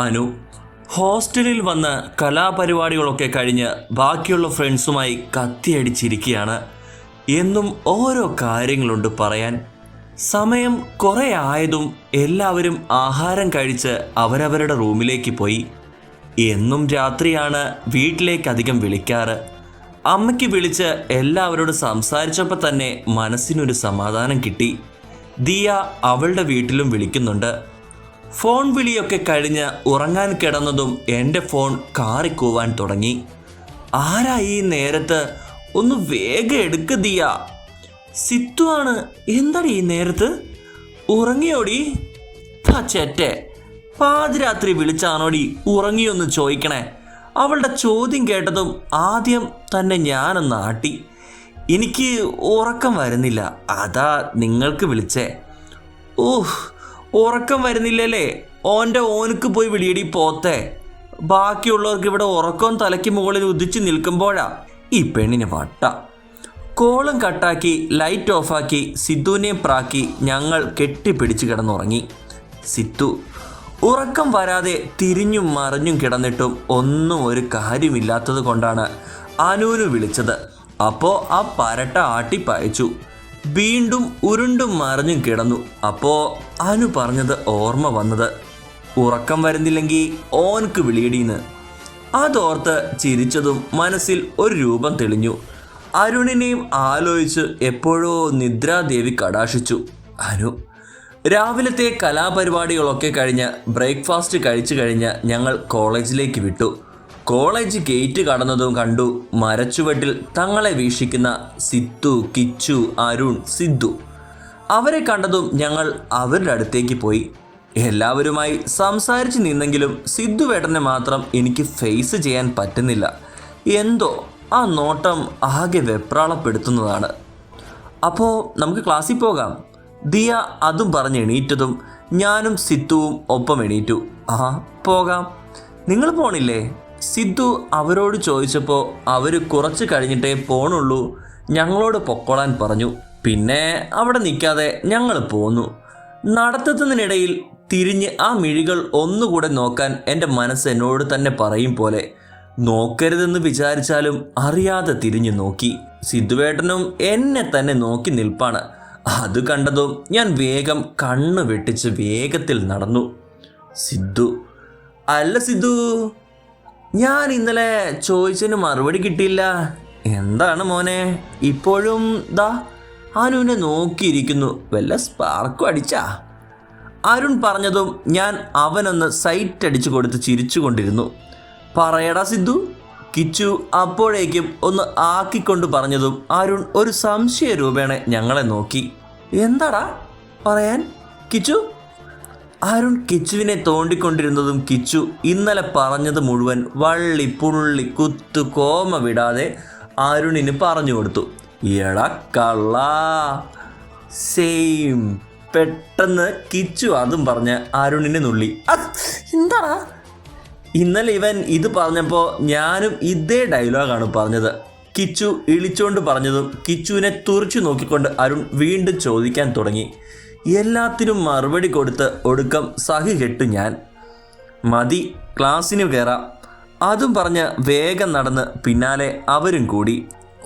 അനു ഹോസ്റ്റലിൽ വന്ന് കലാപരിപാടികളൊക്കെ കഴിഞ്ഞ് ബാക്കിയുള്ള ഫ്രണ്ട്സുമായി കത്തിയടിച്ചിരിക്കുകയാണ്. എന്നും ഓരോ കാര്യങ്ങളുണ്ട് പറയാൻ. സമയം കുറേ ആയതും എല്ലാവരും ആഹാരം കഴിച്ച് അവരവരുടെ റൂമിലേക്ക് പോയി. എന്നും രാത്രിയാണ് വീട്ടിലേക്ക് അധികം വിളിക്കാറ്. അമ്മയ്ക്ക് വിളിച്ച് എല്ലാവരോടും സംസാരിച്ചപ്പോൾ തന്നെ മനസ്സിനൊരു സമാധാനം കിട്ടി. ദിയ അവളുടെ വീട്ടിലും വിളിക്കുന്നുണ്ട്. ഫോൺ വിളിയൊക്കെ കഴിഞ്ഞ് ഉറങ്ങാൻ കിടന്നതും എൻ്റെ ഫോൺ കാറിക്കൂവാൻ തുടങ്ങി. ആരാ ഈ നേരത്ത്? ഒന്ന് വേഗം എടുക്ക് ദിയ. സിത്തു ആണ്. എന്താണ് ഈ നേരത്ത്? ഉറങ്ങിയോടി? ചേറ്റെ, പാതിരാത്രി വിളിച്ചാണോടി ഉറങ്ങിയൊന്ന് ചോദിക്കണേ? അവളുടെ ചോദ്യം കേട്ടതും ആദ്യം തന്നെ ഞാനൊന്ന് ആട്ടി. എനിക്ക് ഉറക്കം വരുന്നില്ല, അതാ നിങ്ങൾക്ക് വിളിച്ചേ. ഓഹ്, ഉറക്കം വരുന്നില്ലല്ലേ? ഓനക്ക് പോയി വിളിയടി പോത്തെ. ബാക്കിയുള്ളവർക്ക് ഇവിടെ ഉറക്കം തലയ്ക്ക് മുകളിൽ ഉദിച്ചു നിൽക്കുമ്പോഴാ ഈ പെണ്ണിന് വട്ട. കോളും കട്ടാക്കി ലൈറ്റ് ഓഫാക്കി സിദ്ധുവിനെ പ്രാക്കി ഞങ്ങൾ കെട്ടിപ്പിടിച്ച് കിടന്നുറങ്ങി. സിത്തു ഉറക്കം വരാതെ തിരിഞ്ഞും മറിഞ്ഞും കിടന്നിട്ടും ഒന്നും ഒരു കാര്യമില്ലാത്തത് കൊണ്ടാണ് അനുവിന് വിളിച്ചത്. അപ്പോൾ ആ പരട്ട ആട്ടിപ്പായച്ചു. വീണ്ടും ഉരുണ്ടും മറിഞ്ഞും കിടന്നു. അപ്പോൾ അനു പറഞ്ഞത് ഓർമ്മ വന്നത്, ഉറക്കം വരുന്നില്ലെങ്കിൽ ഓനക്ക് വിളിയടീന്ന്. അതോർത്ത് ചിരിച്ചതും മനസ്സിൽ ഒരു രൂപം തെളിഞ്ഞു. അരുണിനെയും ആലോചിച്ച് എപ്പോഴോ നിദ്രാദേവി കടാക്ഷിച്ചു. അനു രാവിലത്തെ കലാപരിപാടികളൊക്കെ കഴിഞ്ഞ് ബ്രേക്ക്ഫാസ്റ്റ് കഴിച്ചു കഴിഞ്ഞ് ഞങ്ങൾ കോളേജിലേക്ക് വിട്ടു. കോളേജ് ഗേറ്റ് കടന്നതും കണ്ടു മരച്ചുവട്ടിൽ തങ്ങളെ വീക്ഷിക്കുന്ന സിത്തു, കിച്ചു, അരുൺ, സിദ്ധു. അവരെ കണ്ടതും ഞങ്ങൾ അവരുടെ അടുത്തേക്ക് പോയി. എല്ലാവരുമായി സംസാരിച്ച് നിന്നെങ്കിലും സിദ്ധുവേട്ടനെ മാത്രം എനിക്ക് ഫേസ് ചെയ്യാൻ പറ്റുന്നില്ല. എന്തോ ആ നോട്ടം ആകെ വെപ്രാളപ്പെടുത്തുന്നതാണ്. അപ്പോൾ നമുക്ക് ക്ലാസ്സിൽ പോകാം. ദിയ അതും പറഞ്ഞ് എണീറ്റതും ഞാനും സിദ്ധുവും ഒപ്പം എണീറ്റു. പോകാം. നിങ്ങൾ പോണില്ലേ? സിദ്ധു അവരോട് ചോദിച്ചപ്പോൾ അവർ കുറച്ച് കഴിഞ്ഞിട്ടേ പോണുള്ളൂ, ഞങ്ങളോട് പൊക്കോളാൻ പറഞ്ഞു. പിന്നെ അവിടെ നിൽക്കാതെ ഞങ്ങൾ പോന്നു. നടത്തുന്നതിനിടയിൽ തിരിഞ്ഞ് ആ മിഴികൾ ഒന്നുകൂടെ നോക്കാൻ എൻ്റെ മനസ്സ് എന്നോട് തന്നെ പറയും പോലെ. നോക്കരുതെന്ന് വിചാരിച്ചാലും അറിയാതെ തിരിഞ്ഞു നോക്കി. സിദ്ധുവേട്ടനും എന്നെ തന്നെ നോക്കി നിൽപ്പാണ്. അത് കണ്ടതും ഞാൻ വേഗം കണ്ണ് വെട്ടിച്ച് വേഗത്തിൽ നടന്നു. സിദ്ധു, അല്ല സിദ്ധു, ഞാൻ ഇന്നലെ ചോദിച്ചതിന് മറുപടി കിട്ടിയില്ല. എന്താണ് മോനെ ഇപ്പോഴും ദാ അനുവിനെ നോക്കിയിരിക്കുന്നു? വല്ല സ്പാർക്കും അടിച്ചാ? അരുൺ പറഞ്ഞതും ഞാൻ അവനൊന്ന് സൈറ്റ് അടിച്ചു കൊടുത്ത് ചിരിച്ചുകൊണ്ടിരുന്നു. പറയടാ സിദ്ധു. കിച്ചു അപ്പോഴേക്കും ഒന്ന് ആക്കിക്കൊണ്ട് പറഞ്ഞതും അരുൺ ഒരു സംശയ രൂപേണ ഞങ്ങളെ നോക്കി. എന്താടാ പറയാൻ കിച്ചു? അരുൺ കിച്ചുവിനെ തോണ്ടിക്കൊണ്ടിരുന്നതും കിച്ചു ഇന്നലെ പറഞ്ഞത് മുഴുവൻ വള്ളി പുള്ളി കുത്തു കോമ വിടാതെ അരുണിന് പറഞ്ഞു കൊടുത്തു. എടാ കള്ളാ, സെയിം. പെട്ടെന്ന് കിച്ചു അതും പറഞ്ഞ് അരുണിനെ നുള്ളി. എന്താടാ? ഇന്നലെ ഇവൻ ഇത് പറഞ്ഞപ്പോൾ ഞാനും ഇതേ ഡയലോഗാണ് പറഞ്ഞത്. കിച്ചു ഇളിച്ചുകൊണ്ട് പറഞ്ഞതും കിച്ചുവിനെ തുറിച്ചു നോക്കിക്കൊണ്ട് അരുൺ വീണ്ടും ചോദിക്കാൻ തുടങ്ങി. എല്ലാത്തിനും മറുപടി കൊടുത്ത് ഒടുക്കം സഹി കെട്ടു ഞാൻ. മതി, ക്ലാസ്സിന് കയറാം. അതും പറഞ്ഞ് വേഗം നടന്ന് പിന്നാലെ അവരും കൂടി.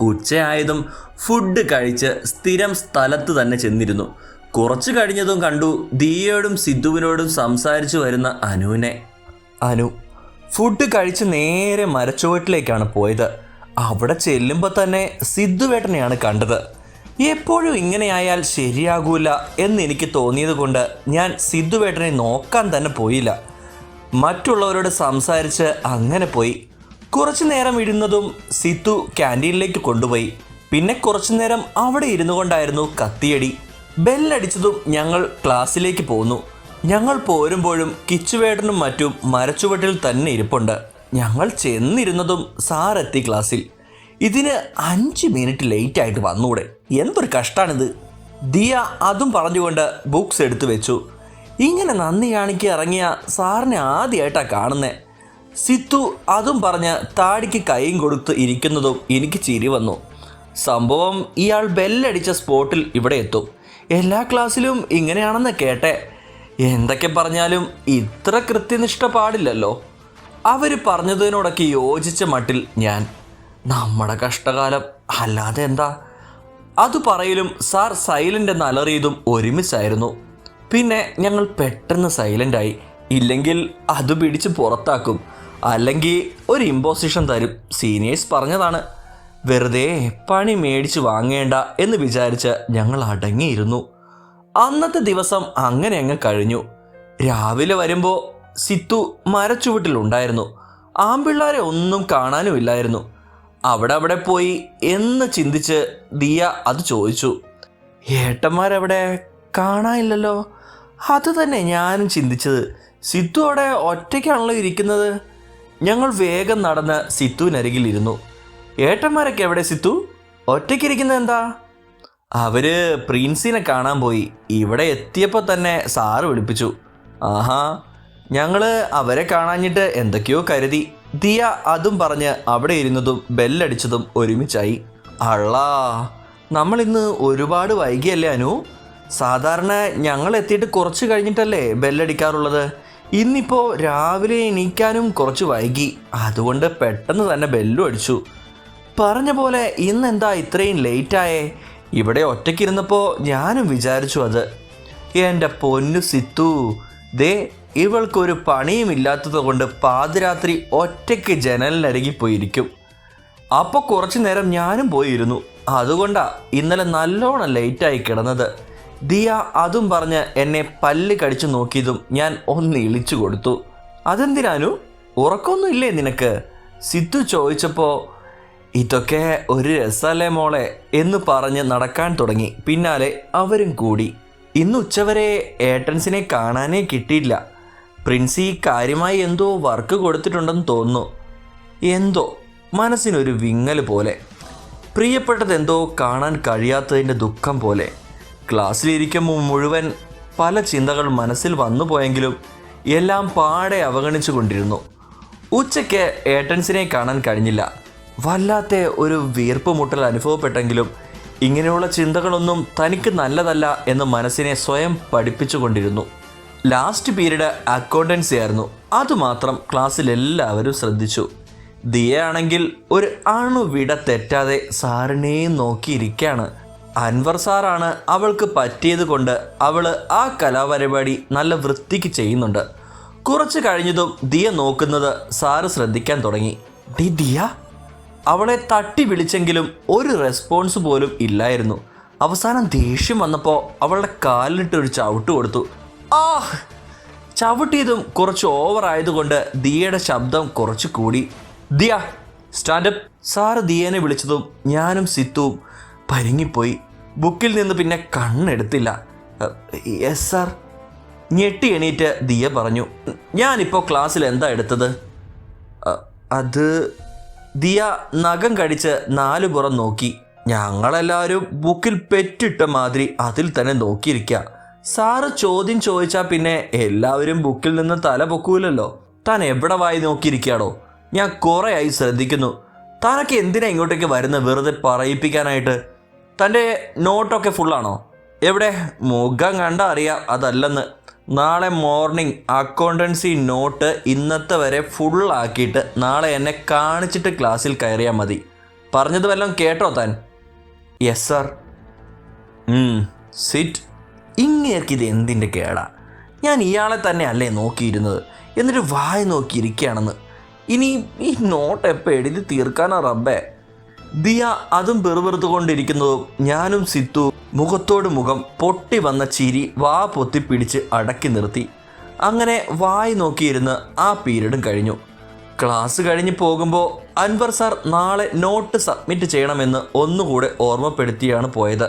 ഉച്ചയായതും ഫുഡ് കഴിച്ച് സ്ഥിരം സ്ഥലത്ത് തന്നെ ചെന്നിരുന്നു. കുറച്ച് കഴിഞ്ഞതും കണ്ടു ദിയയോടും സിദ്ധുവിനോടും സംസാരിച്ചു വരുന്ന അനുവിനെ. അനു ഫുഡ് കഴിച്ച് നേരെ മരച്ചുവട്ടിലേക്കാണ് പോയത്. അവിടെ ചെല്ലുമ്പോൾ തന്നെ സിദ്ധുവേട്ടനെയാണ് കണ്ടത്. എപ്പോഴും ഇങ്ങനെയായാൽ ശരിയാകൂല എന്നെനിക്ക് തോന്നിയത് കൊണ്ട് ഞാൻ സിദ്ധുവേട്ടനെ നോക്കാൻ തന്നെ പോയില്ല. മറ്റുള്ളവരോട് സംസാരിച്ച് അങ്ങനെ പോയി. കുറച്ചു നേരം ഇരുന്നതും സിദ്ധു ക്യാൻറ്റീനിലേക്ക് കൊണ്ടുപോയി. പിന്നെ കുറച്ചു നേരം അവിടെ ഇരുന്നു കൊണ്ടായിരുന്നു കത്തിയടി. ബെല്ലടിച്ചതും ഞങ്ങൾ ക്ലാസ്സിലേക്ക് പോന്നു. ഞങ്ങൾ പോരുമ്പോഴും കിച്ചുവേട്ടനും മറ്റും മരച്ചുവട്ടിൽ തന്നെ ഇരിപ്പുണ്ട്. ഞങ്ങൾ ചെന്നിരുന്നതും സാറെത്തി ക്ലാസ്സിൽ. ഇതിന് 5 മിനിറ്റ് ലേറ്റായിട്ട് വന്നൂടെ? എന്തൊരു കഷ്ടാണിത്. ദിയ അതും പറഞ്ഞുകൊണ്ട് ബുക്സ് എടുത്തു വെച്ചു. ഇങ്ങനെ നന്ദി കാണിക്ക് ഇറങ്ങിയ സാറിനെ ആദ്യമായിട്ടാണ് കാണുന്നത്. സിത്തു അതും പറഞ്ഞ് താടിക്ക് കൈയും കൊടുത്ത് ഇരിക്കുന്നതും എനിക്ക് ചിരി വന്നു. സംഭവം ഇയാൾ ബെല്ലടിച്ച സ്പോട്ടിൽ ഇവിടെ എത്തും. എല്ലാ ക്ലാസ്സിലും ഇങ്ങനെയാണെന്ന് കേട്ടെ. എന്തൊക്കെ പറഞ്ഞാലും ഇത്ര കൃത്യനിഷ്ഠ പാടില്ലല്ലോ. അവർ പറഞ്ഞതിനോടൊക്കെ യോജിച്ച മട്ടിൽ ഞാൻ. നമ്മുടെ കഷ്ടകാലം അല്ലാതെ എന്താ. അത് പറയലും സാർ സൈലൻ്റ് എന്ന് അലറിയതും ഒരുമിച്ചായിരുന്നു. പിന്നെ ഞങ്ങൾ പെട്ടെന്ന് സൈലൻ്റായി. ഇല്ലെങ്കിൽ അത് പിടിച്ച് പുറത്താക്കും, അല്ലെങ്കിൽ ഒരു ഇമ്പോസിഷൻ തരും. സീനിയേഴ്സ് പറഞ്ഞതാണ്. വെറുതെ പണി മേടിച്ച് വാങ്ങേണ്ട എന്ന് വിചാരിച്ച് ഞങ്ങൾ അടങ്ങിയിരുന്നു. അന്നത്തെ ദിവസം അങ്ങനെ അങ്ങ് കഴിഞ്ഞു. രാവിലെ വരുമ്പോൾ സിത്തു മരച്ചുവട്ടിലുണ്ടായിരുന്നു. ആൺപിള്ളേരെ ഒന്നും കാണാനുമില്ലായിരുന്നു. അവിടെ പോയി എന്ന് ചിന്തിച്ച് ദിയ അത് ചോദിച്ചു. ഏട്ടന്മാരവിടെ കാണാനില്ലല്ലോ. അത് തന്നെ ഞാനും ചിന്തിച്ചത്. സിത്തു അവിടെ ഒറ്റയ്ക്കാണല്ലോ ഇരിക്കുന്നത്. ഞങ്ങൾ വേഗം നടന്ന് സിത്തുവിനരികിൽ ഇരുന്നു. ഏട്ടന്മാരൊക്കെ എവിടെ സിത്തു? ഒറ്റയ്ക്കിരിക്കുന്നത് എന്താ? അവര് പ്രിൻസിനെ കാണാൻ പോയി. ഇവിടെ എത്തിയപ്പോൾ തന്നെ സാറ് വിളിപ്പിച്ചു. ആഹാ, ഞങ്ങൾ അവരെ കാണാഞ്ഞിട്ട് എന്തൊക്കെയോ കരുതി. ദിയ അതും പറഞ്ഞ് അവിടെ ഇരുന്നതും ബെല്ലടിച്ചതും ഒരുമിച്ചായി. അള്ളാ, നമ്മളിന്ന് ഒരുപാട് വൈകിയല്ലേ അനു? സാധാരണ ഞങ്ങൾ എത്തിയിട്ട് കുറച്ച് കഴിഞ്ഞിട്ടല്ലേ ബെല്ലടിക്കാറുള്ളത്. ഇന്നിപ്പോൾ രാവിലെ എണീക്കാനും കുറച്ച് വൈകി. അതുകൊണ്ട് പെട്ടെന്ന് തന്നെ ബെല്ലും അടിച്ചു. പറഞ്ഞ പോലെ ഇന്നെന്താ ഇത്രയും ലേറ്റായേ? ഇവിടെ ഒറ്റയ്ക്കിരുന്നപ്പോൾ ഞാനും വിചാരിച്ചു അത്. എൻ്റെ പൊന്നു സിത്തു, ദേ ഇവൾക്കൊരു പണിയുമില്ലാത്തത് കൊണ്ട് പാതിരാത്രി ഒറ്റയ്ക്ക് ജനലിനരികിൽ പോയിരിക്കും. അപ്പോൾ കുറച്ചു നേരം ഞാനും പോയിരുന്നു. അതുകൊണ്ടാ ഇന്നലെ നല്ലോണം ലേറ്റായി കിടന്നത്. ദിയ അതും പറഞ്ഞ് എന്നെ പല്ല് കടിച്ചു നോക്കിയതും ഞാൻ ഒന്ന് ഇളിച്ചു കൊടുത്തു. അതെന്തിനാനു, ഉറക്കമൊന്നും ഇല്ലേ നിനക്ക്? സിത്തു ചോദിച്ചപ്പോൾ ഇതൊക്കെ ഒരു രസമല്ലേ മോളെ എന്ന് പറഞ്ഞ് നടക്കാൻ തുടങ്ങി. പിന്നാലെ അവരും കൂടി. ഇന്ന് ഉച്ചവരെ ഏട്ടൻസിനെ കാണാനേ കിട്ടിയില്ല. പ്രിൻസി കാര്യമായി എന്തോ വർക്ക് കൊടുത്തിട്ടുണ്ടെന്ന് തോന്നുന്നു. എന്തോ മനസ്സിനൊരു വിങ്ങൽ പോലെ. പ്രിയപ്പെട്ടതെന്തോ കാണാൻ കഴിയാത്തതിൻ്റെ ദുഃഖം പോലെ. ക്ലാസ്സിലിരിക്കുമ്പോൾ മുഴുവൻ പല ചിന്തകൾ മനസ്സിൽ വന്നു പോയെങ്കിലും എല്ലാം പാടെ അവഗണിച്ചു കൊണ്ടിരുന്നു. ഉച്ചയ്ക്ക് ഏട്ടൻസിനെ കാണാൻ കഴിഞ്ഞില്ല. വല്ലാത്ത ഒരു വീർപ്പ് മുട്ടൽ അനുഭവപ്പെട്ടെങ്കിലും ഇങ്ങനെയുള്ള ചിന്തകളൊന്നും തനിക്ക് നല്ലതല്ല എന്ന് മനസ്സിനെ സ്വയം പഠിപ്പിച്ചു കൊണ്ടിരുന്നു. ലാസ്റ്റ് പീരീഡ് അക്കൗണ്ടൻസി ആയിരുന്നു. അതുമാത്രം ക്ലാസ്സിൽ എല്ലാവരും ശ്രദ്ധിച്ചു. ദിയ ആണെങ്കിൽ ഒരു അണുവിട തെറ്റാതെ സാറിനെയും നോക്കിയിരിക്കുകയാണ്. അൻവർ സാറാണ് അവൾക്ക് പറ്റിയത് കൊണ്ട് അവൾ ആ കലാപരിപാടി നല്ല വൃത്തിക്ക് ചെയ്യുന്നുണ്ട്. കുറച്ച് കഴിഞ്ഞതും ദിയ നോക്കുന്നത് സാറ് ശ്രദ്ധിക്കാൻ തുടങ്ങി. ദിയ അവളെ തട്ടി വിളിച്ചെങ്കിലും ഒരു റെസ്പോൺസ് പോലും ഇല്ലായിരുന്നു. അവസാനം ദേഷ്യം വന്നപ്പോൾ അവളുടെ കാലിലിട്ട് ഒരു ചവിട്ട് കൊടുത്തു. ചവിട്ടിയതും കുറച്ച് ഓവറായതുകൊണ്ട് ദിയയുടെ ശബ്ദം കുറച്ച് കൂടി. ദിയ സ്റ്റാൻഡപ്പ്. സാറ് ദിയനെ വിളിച്ചതും ഞാനും സിത്തുവും പരിങ്ങിപ്പോയി. ബുക്കിൽ നിന്ന് പിന്നെ കണ്ണെടുത്തില്ല. Yes sir. ഞെട്ടി എണീറ്റ് ദിയ പറഞ്ഞു. ഞാനിപ്പോൾ ക്ലാസ്സിൽ എന്താ എടുത്തത്? അത് ദിയ നഖം കടിച്ച് നാലുപുറം നോക്കി. ഞങ്ങളെല്ലാവരും ബുക്കിൽ പെറ്റിട്ട മാതിരി അതിൽ തന്നെ നോക്കിയിരിക്കുക. സാറ് ചോദ്യം ചോദിച്ചാൽ പിന്നെ എല്ലാവരും ബുക്കിൽ നിന്ന് തല പൊക്കൂലല്ലോ. താൻ എവിടെ വായി നോക്കിയിരിക്കുകയാണോ? ഞാൻ കുറേ ആയി ശ്രദ്ധിക്കുന്നു. താനൊക്കെ എന്തിനാ ഇങ്ങോട്ടേക്ക് വരുന്ന? വെറുതെ പറയിപ്പിക്കാനായിട്ട്. തൻ്റെ നോട്ടൊക്കെ ഫുള്ളാണോ? എവിടെ? മുഖം കണ്ടാൽ അറിയാം അതല്ലെന്ന്. നാളെ മോർണിംഗ് അക്കൗണ്ടൻസി നോട്ട് ഇന്നത്തെ വരെ ഫുള്ളാക്കിയിട്ട് നാളെ എന്നെ കാണിച്ചിട്ട് ക്ലാസ്സിൽ കയറിയാൽ മതി. പറഞ്ഞത് വല്ലതും കേട്ടോ താൻ? Yes sir. സിറ്റ്. ഇങ്ങേർക്കിത് എന്തിൻ്റെ കേടാ? ഞാൻ ഇയാളെ തന്നെ അല്ലേ നോക്കിയിരുന്നത്, എന്നിട്ട് വായ നോക്കിയിരിക്കുകയാണെന്ന്. ഇനി ഈ നോട്ട് എപ്പോൾ എഴുതി തീർക്കാനോ റബ്ബേ? ദിയ അതും പെറുപെറുത്തുകൊണ്ടിരിക്കുന്നതും ഞാനും സിത്തു മുഖത്തോട് മുഖം പൊട്ടി വന്ന ചിരി വാ പൊത്തിപ്പിടിച്ച് അടക്കി നിർത്തി. അങ്ങനെ വായി നോക്കിയിരുന്ന് ആ പീരീഡും കഴിഞ്ഞു. ക്ലാസ് കഴിഞ്ഞ് പോകുമ്പോൾ അൻവർ സാർ നാളെ നോട്ട് സബ്മിറ്റ് ചെയ്യണമെന്ന് ഒന്നുകൂടെ ഓർമ്മപ്പെടുത്തിയാണ് പോയത്.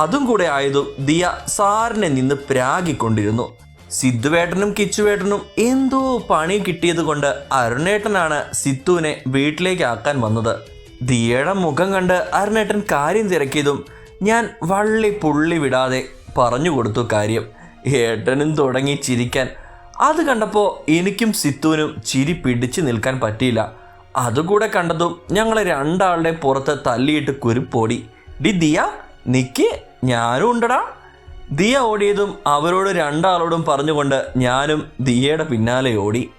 അതും കൂടെ ആയതും ദിയ സാറിനെ നിന്ന് പ്രാഗിക്കൊണ്ടിരുന്നു. സിദ്ധുവേട്ടനും കിച്ചുവേട്ടനും എന്തോ പണി കിട്ടിയത് കൊണ്ട് അരുണേട്ടനാണ് സിത്തുവിനെ വീട്ടിലേക്ക് ആക്കാൻ വന്നത്. ദിയയുടെ മുഖം കണ്ട് അരുണേട്ടൻ കാര്യം തിരക്കിയതും ഞാൻ വള്ളി പുള്ളി വിടാതെ പറഞ്ഞു കൊടുത്തു കാര്യം. ഏട്ടനും തുടങ്ങി ചിരിക്കാൻ. അത് കണ്ടപ്പോൾ എനിക്കും സിത്തുവിനും ചിരി പിടിച്ചു നിൽക്കാൻ പറ്റിയില്ല. അതുകൂടെ കണ്ടതും ഞങ്ങളെ രണ്ടാളുടെ പുറത്ത് തല്ലിയിട്ട് കുരുപ്പോടി. ദിയ നിക്ക്, ഞാനും ഉണ്ടടാ. ദിയ ഓടിയതും അവരോട് രണ്ടാളോടും പറഞ്ഞുകൊണ്ട് ഞാനും ദിയയുടെ പിന്നാലെ ഓടി.